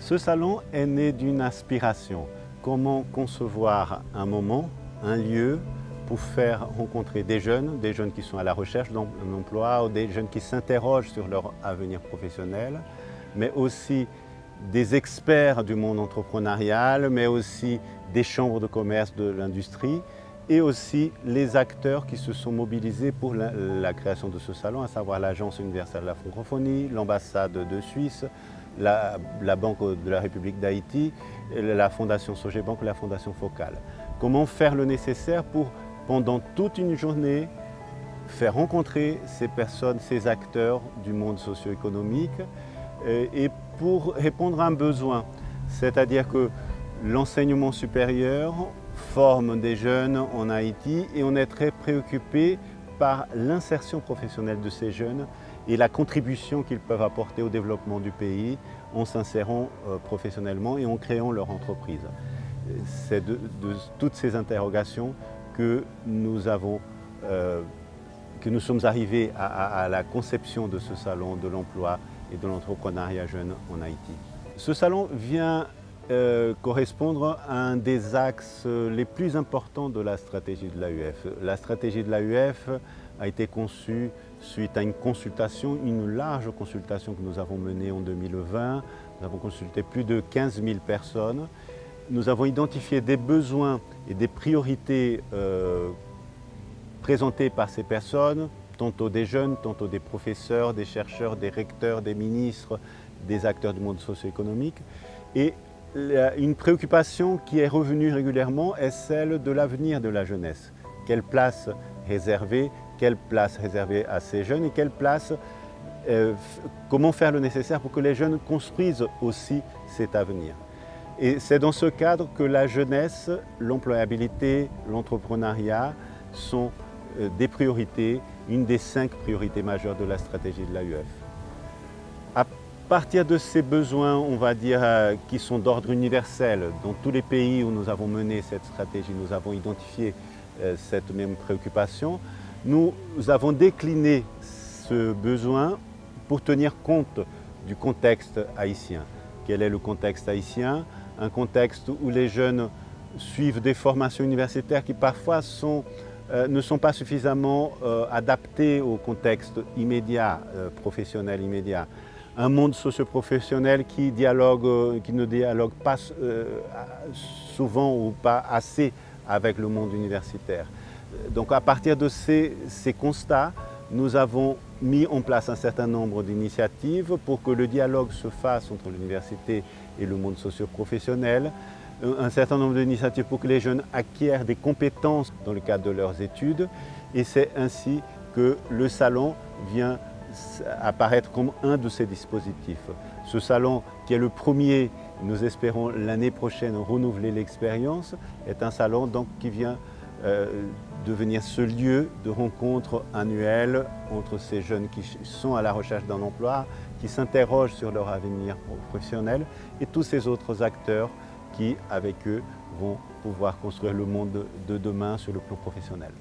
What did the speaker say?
Ce salon est né d'une aspiration. Comment concevoir un moment, un lieu pour faire rencontrer des jeunes qui sont à la recherche d'un emploi ou des jeunes qui s'interrogent sur leur avenir professionnel, mais aussi des experts du monde entrepreneurial, mais aussi des chambres de commerce de l'industrie et aussi les acteurs qui se sont mobilisés pour la création de ce salon, à savoir l'Agence universelle de la francophonie, l'ambassade de Suisse, la Banque de la République d'Haïti, la Fondation Sogebank et la Fondation Focal. Comment faire le nécessaire pour, pendant toute une journée, faire rencontrer ces personnes, ces acteurs du monde socio-économique et pour répondre à un besoin. C'est-à-dire que l'enseignement supérieur forme des jeunes en Haïti et on est très préoccupé par l'insertion professionnelle de ces jeunes et la contribution qu'ils peuvent apporter au développement du pays en s'insérant professionnellement et en créant leur entreprise. C'est de toutes ces interrogations que nous sommes arrivés à la conception de ce salon de l'emploi et de l'entrepreneuriat jeune en Haïti. Ce salon vient correspondre à un des axes les plus importants de la stratégie de l'AUF. La stratégie de l'AUF a été conçue suite à une consultation, une large consultation que nous avons menée en 2020. Nous avons consulté plus de 15 000 personnes. Nous avons identifié des besoins et des priorités présentées par ces personnes, tantôt des jeunes, tantôt des professeurs, des chercheurs, des recteurs, des ministres, des acteurs du monde socio-économique. Et une préoccupation qui est revenue régulièrement est celle de l'avenir de la jeunesse. Quelle place réserver à ces jeunes et comment faire le nécessaire pour que les jeunes construisent aussi cet avenir. Et c'est dans ce cadre que la jeunesse, l'employabilité, l'entrepreneuriat sont des priorités, une des 5 priorités majeures de la stratégie de l'AUF. À partir de ces besoins, on va dire, qui sont d'ordre universel, dans tous les pays où nous avons mené cette stratégie, nous avons identifié cette même préoccupation. Nous avons décliné ce besoin pour tenir compte du contexte haïtien. Quel est le contexte haïtien? Un contexte où les jeunes suivent des formations universitaires qui parfois ne sont pas suffisamment adaptées au contexte immédiat, professionnel immédiat. Un monde socio-professionnel qui ne dialogue pas souvent ou pas assez avec le monde universitaire. Donc à partir de ces constats, nous avons mis en place un certain nombre d'initiatives pour que le dialogue se fasse entre l'université et le monde socio-professionnel, un certain nombre d'initiatives pour que les jeunes acquièrent des compétences dans le cadre de leurs études et c'est ainsi que le salon vient apparaître comme un de ces dispositifs. Ce salon qui est le premier, nous espérons l'année prochaine renouveler l'expérience, est un salon donc qui vient devenir ce lieu de rencontre annuelle entre ces jeunes qui sont à la recherche d'un emploi, qui s'interrogent sur leur avenir professionnel et tous ces autres acteurs qui, avec eux, vont pouvoir construire le monde de demain sur le plan professionnel.